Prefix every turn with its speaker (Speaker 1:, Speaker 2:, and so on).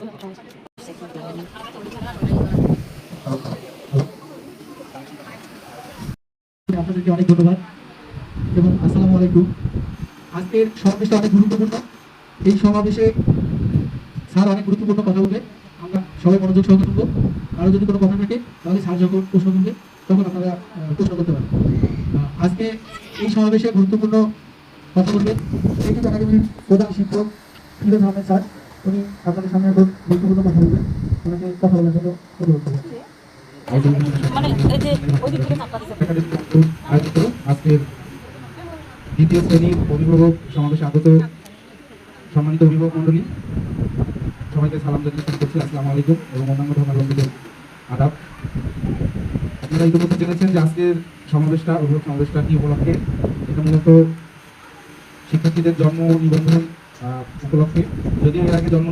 Speaker 1: আপনাদেরকে অনেক ধন্যবাদ এবং আসসালামু আলাইকুম। আজকের সমাবেশটা অনেক গুরুত্বপূর্ণ। এই সমাবেশে স্যার অনেক গুরুত্বপূর্ণ কথা বলবে, আমরা সবাই মনোযোগ সহকারে শুনবো। আরও যদি কোনো কথা থাকে তাহলে স্যার যখন প্রশ্ন করবে তখন আপনারা প্রশ্ন করতে পারেন। আজকে এই সমাবেশে গুরুত্বপূর্ণ কথা বলবেন এটি একাডেমির প্রধান শিক্ষক ফিরোজ আহমেদ স্যার। উনি আপনাদের সামনে এখন গুরুত্বপূর্ণ কথা বলবেন, ওনাকে কথা বলার জন্য অনুরোধ করবেন। আজকের দ্বিতীয় শ্রেণীর অভিভাবক সমাবেশে আগত সম্মানিত অভিভাবক মন্ডলী, সবাইকে সালাম জানিয়ে শুরু করছি। আসসালামু আলাইকুম এবং অন্যান্য ধর্মাবলম্বীদের আদাব। আপনারা ইতিমধ্যে জেনেছেন যে আজকের অভিভাবক সমাবেশটা কি উপলক্ষে। এটা মূলত শিক্ষার্থীদের জন্ম নিবন্ধন উপলক্ষে। যদিও এর আগে জন্ম